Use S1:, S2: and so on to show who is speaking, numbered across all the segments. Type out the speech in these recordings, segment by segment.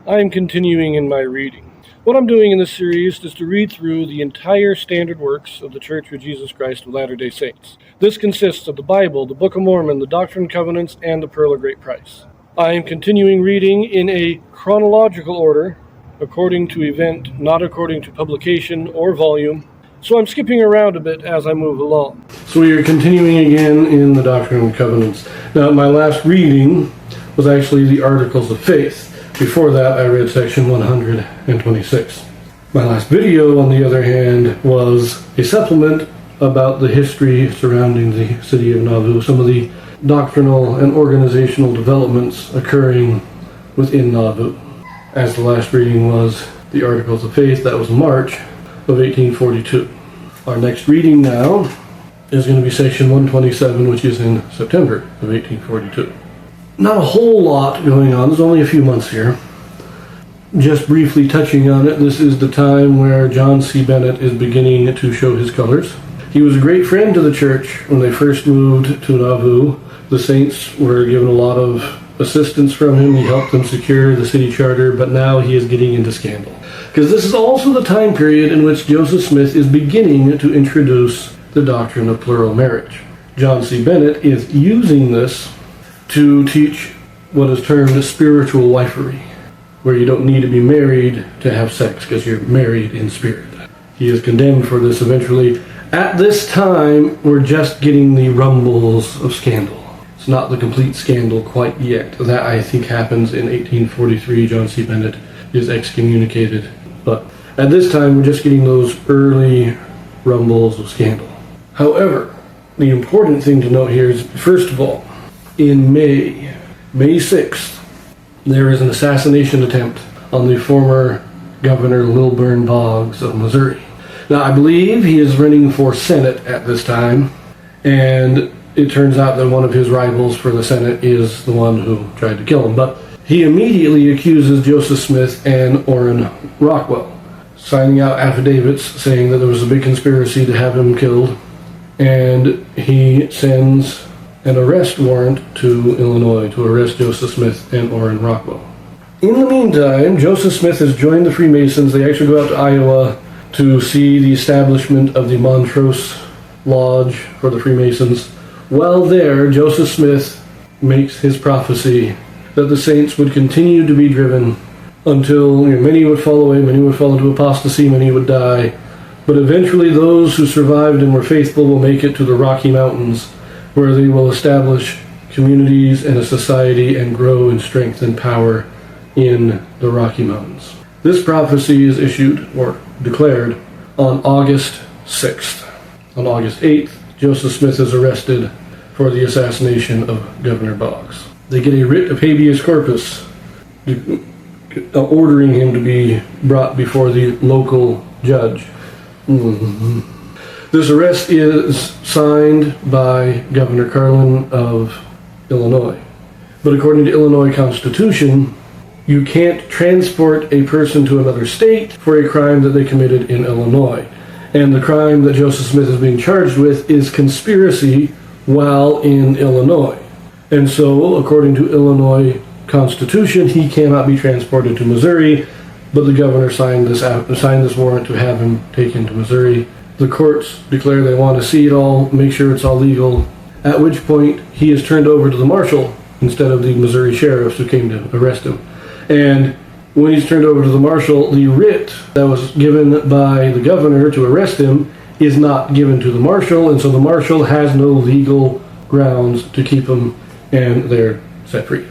S1: I am continuing in my reading. What I'm doing in this series is to read through the entire standard works of the Church of Jesus Christ of Latter-day Saints. This consists of the Bible, the Book of Mormon, the Doctrine and Covenants, and the Pearl of Great Price. I am continuing reading in a chronological order, according to event, not according to publication or volume, so I'm skipping around a bit as I move along. So we are continuing again in the Doctrine and Covenants. Now, my last reading was actually the Articles of Faith. Before that, I read section 126. My last video, on the other hand, was a supplement about the history surrounding the city of Nauvoo, some of the doctrinal and organizational developments occurring within Nauvoo. As the last reading was the Articles of Faith, that was March of 1842. Our next reading now is going to be section 127, which is in September of 1842. Not a whole lot going on. There's only a few months here. Just briefly touching on it, this is the time where John C. Bennett is beginning to show his colors. He was a great friend to the church when they first moved to Nauvoo. The saints were given a lot of assistance from him. He helped them secure the city charter, but now he is getting into scandal. Because this is also the time period in which Joseph Smith is beginning to introduce the doctrine of plural marriage. John C. Bennett is using this to teach what is termed spiritual wifery, where you don't need to be married to have sex because you're married in spirit. He is condemned for this eventually. At this time, we're just getting the rumbles of scandal. It's not the complete scandal quite yet. That, I think, happens in 1843. John C. Bennett is excommunicated. But at this time, we're just getting those early rumbles of scandal. However, the important thing to note here is, first of all, in May 6th, there is an assassination attempt on the former Governor Lilburn Boggs of Missouri. Now, I believe he is running for Senate at this time, and it turns out that one of his rivals for the Senate is the one who tried to kill him. But he immediately accuses Joseph Smith and Orrin Rockwell, signing out affidavits saying that there was a big conspiracy to have him killed, and he sends an arrest warrant to Illinois to arrest Joseph Smith and Orrin Rockwell. In the meantime, Joseph Smith has joined the Freemasons. They actually go out to Iowa to see the establishment of the Montrose Lodge for the Freemasons. While there, Joseph Smith makes his prophecy that the saints would continue to be driven until many would fall away, many would fall into apostasy, many would die. But eventually those who survived and were faithful will make it to the Rocky Mountains, where they will establish communities and a society and grow in strength and power in the Rocky Mountains. This prophecy is issued or declared on August 6th. On August 8th, Joseph Smith is arrested for the assassination of Governor Boggs. They get a writ of habeas corpus ordering him to be brought before the local judge. This arrest is signed by Governor Carlin of Illinois. But according to Illinois Constitution, you can't transport a person to another state for a crime that they committed in Illinois. And the crime that Joseph Smith is being charged with is conspiracy while in Illinois. And so, according to Illinois Constitution, he cannot be transported to Missouri, but the governor signed this warrant to have him taken to Missouri. The courts declare they want to see it all, make sure it's all legal, at which point he is turned over to the marshal instead of the Missouri sheriffs who came to arrest him. And when he's turned over to the marshal, the writ that was given by the governor to arrest him is not given to the marshal, and so the marshal has no legal grounds to keep him, and they're set free.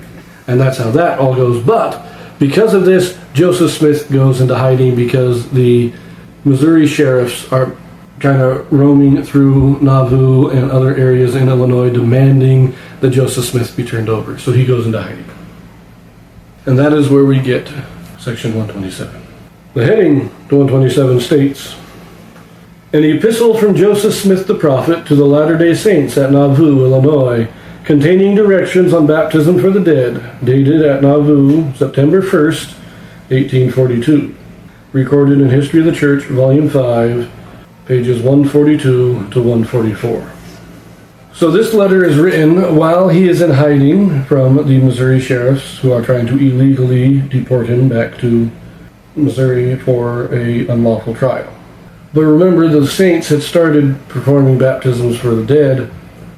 S1: And that's how that all goes. But because of this, Joseph Smith goes into hiding because the Missouri sheriffs are kind of roaming through Nauvoo and other areas in Illinois demanding that Joseph Smith be turned over. So he goes into hiding. And that is where we get section 127. The heading to 127 states, "An epistle from Joseph Smith the prophet to the Latter-day Saints at Nauvoo, Illinois, containing directions on baptism for the dead, dated at Nauvoo, September 1st, 1842. Recorded in History of the Church, Volume 5, pages 142 to 144. So this letter is written while he is in hiding from the Missouri sheriffs who are trying to illegally deport him back to Missouri for an unlawful trial. But remember, the saints had started performing baptisms for the dead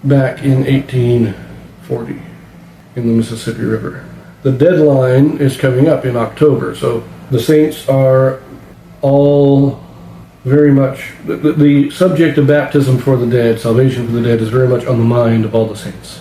S1: back in 1840 in the Mississippi River. The deadline is coming up in October, so the saints are all very much, the subject of baptism for the dead, salvation for the dead, is very much on the mind of all the saints.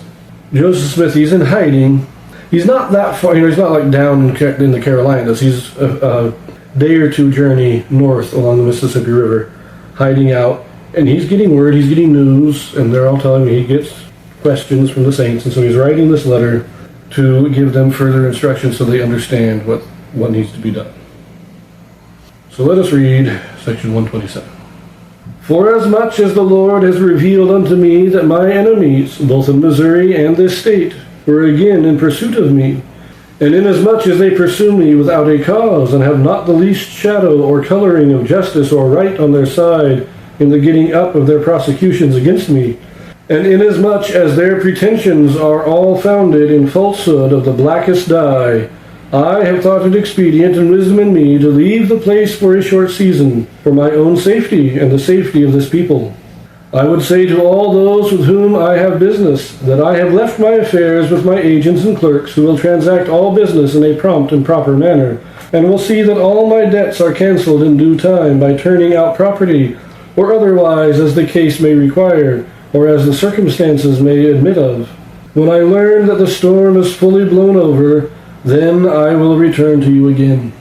S1: Joseph Smith, he's in hiding. He's not that far, he's not like down in the Carolinas. He's a day or two journey north along the Mississippi River, hiding out, and he's getting word, he's getting news, and they're all telling me he gets questions from the saints, and so he's writing this letter to give them further instructions so they understand what needs to be done. So let us read section 127. Forasmuch as the Lord has revealed unto me that my enemies, both in Missouri and this state, were again in pursuit of me, and inasmuch as they pursue me without a cause, and have not the least shadow or coloring of justice or right on their side in the getting up of their prosecutions against me, and inasmuch as their pretensions are all founded in falsehood of the blackest dye, I have thought it expedient and wisdom in me to leave the place for a short season, for my own safety and the safety of this people. I would say to all those with whom I have business that I have left my affairs with my agents and clerks, who will transact all business in a prompt and proper manner, and will see that all my debts are cancelled in due time by turning out property, or otherwise as the case may require, or as the circumstances may admit of. When I learn that the storm is fully blown over, then I will return to you again.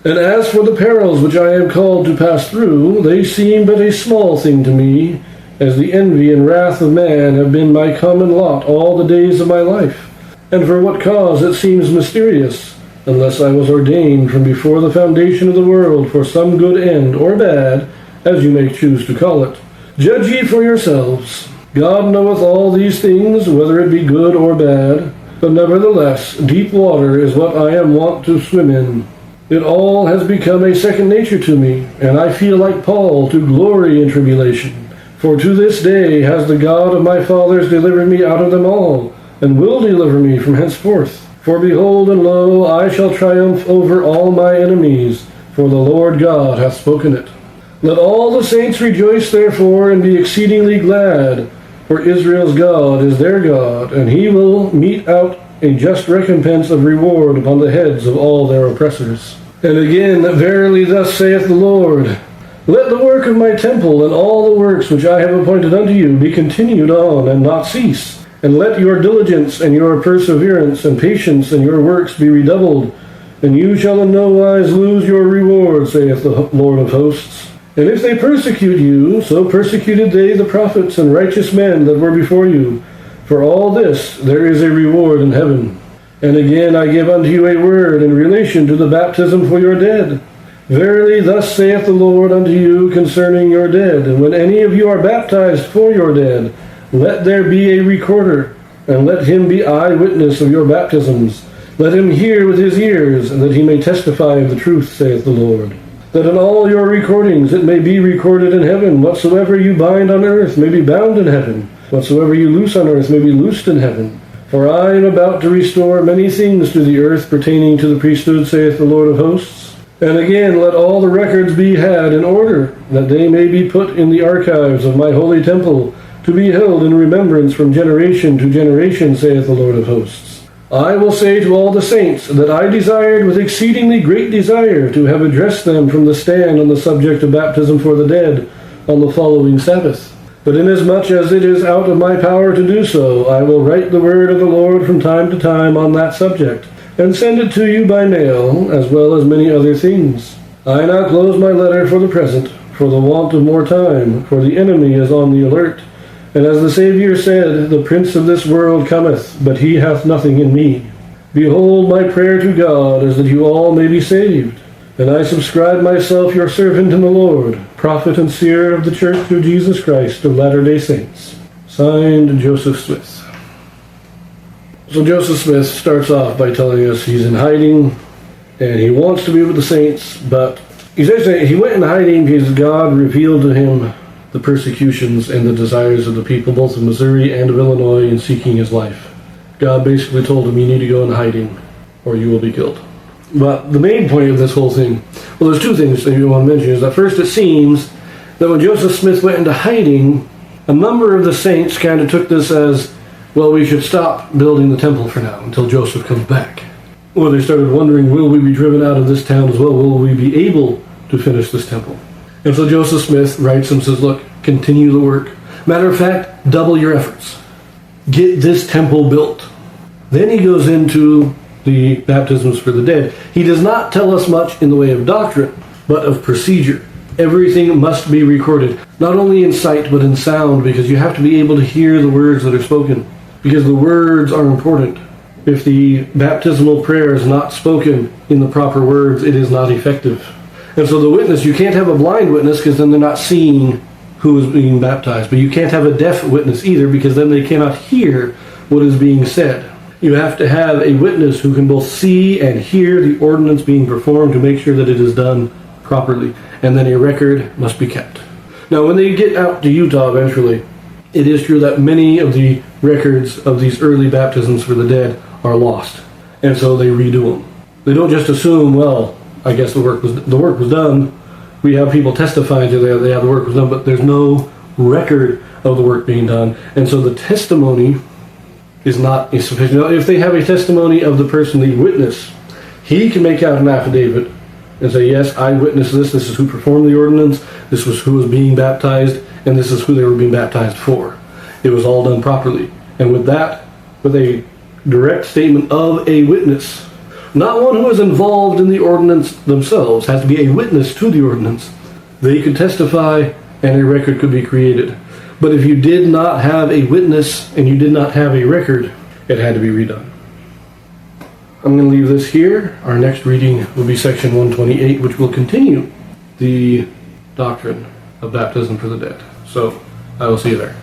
S1: And as for the perils which I am called to pass through, they seem but a small thing to me, as the envy and wrath of man have been my common lot all the days of my life. And for what cause it seems mysterious, unless I was ordained from before the foundation of the world for some good end, or bad, as you may choose to call it. Judge ye for yourselves. God knoweth all these things, whether it be good or bad. But nevertheless, deep water is what I am wont to swim in. It all has become a second nature to me, and I feel like Paul to glory in tribulation. For to this day has the God of my fathers delivered me out of them all, and will deliver me from henceforth. For behold, and lo, I shall triumph over all my enemies, for the Lord God hath spoken it. Let all the saints rejoice therefore, and be exceedingly glad, for Israel's God is their God, and he will mete out a just recompense of reward upon the heads of all their oppressors. And again, verily thus saith the Lord, let the work of my temple and all the works which I have appointed unto you be continued on and not cease. And let your diligence and your perseverance and patience and your works be redoubled, and you shall in no wise lose your reward, saith the Lord of hosts. And if they persecute you, so persecuted they the prophets and righteous men that were before you. For all this there is a reward in heaven. And again I give unto you a word in relation to the baptism for your dead. Verily thus saith the Lord unto you concerning your dead, and when any of you are baptized for your dead, let there be a recorder, and let him be eyewitness of your baptisms. Let him hear with his ears, and that he may testify of the truth, saith the Lord. That in all your recordings it may be recorded in heaven, whatsoever you bind on earth may be bound in heaven, whatsoever you loose on earth may be loosed in heaven. For I am about to restore many things to the earth pertaining to the priesthood, saith the Lord of hosts. And again, let all the records be had in order, that they may be put in the archives of my holy temple, to be held in remembrance from generation to generation, saith the Lord of hosts. I will say to all the saints that I desired with exceedingly great desire to have addressed them from the stand on the subject of baptism for the dead on the following Sabbath. But inasmuch as it is out of my power to do so, I will write the word of the Lord from time to time on that subject, and send it to you by mail, as well as many other things. I now close my letter for the present, for the want of more time, for the enemy is on the alert. And as the Saviour said, the prince of this world cometh, but he hath nothing in me. Behold, my prayer to God is that you all may be saved. And I subscribe myself your servant in the Lord, prophet and seer of the Church of Jesus Christ of Latter-day Saints. Signed, Joseph Smith. So Joseph Smith starts off by telling us he's in hiding, and he wants to be with the saints, but he says that he went in hiding because God revealed to him the persecutions and the desires of the people, both of Missouri and of Illinois, in seeking his life. God basically told him, you need to go in hiding, or you will be killed. But the main point of this whole thing, well, there's two things that you want to mention. Is that first, it seems that when Joseph Smith went into hiding, a number of the saints kind of took this as, well, we should stop building the temple for now until Joseph comes back. Or they started wondering, will we be driven out of this town as well? Will we be able to finish this temple? And so Joseph Smith writes and says, look, continue the work. Matter of fact, double your efforts. Get this temple built. Then he goes into the baptisms for the dead. He does not tell us much in the way of doctrine, but of procedure. Everything must be recorded, not only in sight, but in sound, because you have to be able to hear the words that are spoken, because the words are important. If the baptismal prayer is not spoken in the proper words, it is not effective. And so the witness, you can't have a blind witness because then they're not seeing who is being baptized. But you can't have a deaf witness either because then they cannot hear what is being said. You have to have a witness who can both see and hear the ordinance being performed to make sure that it is done properly. And then a record must be kept. Now, when they get out to Utah eventually, it is true that many of the records of these early baptisms for the dead are lost. And so they redo them. They don't just assume, well, I guess the work was done. We have people testifying to that the work was done, but there's no record of the work being done. And so the testimony is not sufficient. Now, if they have a testimony of the person, the witness, he can make out an affidavit and say, yes, I witnessed this. This is who performed the ordinance. This was who was being baptized. And this is who they were being baptized for. It was all done properly. And with that, with a direct statement of a witness, not one who is involved in the ordinance themselves, has to be a witness to the ordinance, they could testify and a record could be created. But if you did not have a witness and you did not have a record, it had to be redone. I'm going to leave this here. Our next reading will be section 128, which will continue the doctrine of baptism for the dead. So I will see you there.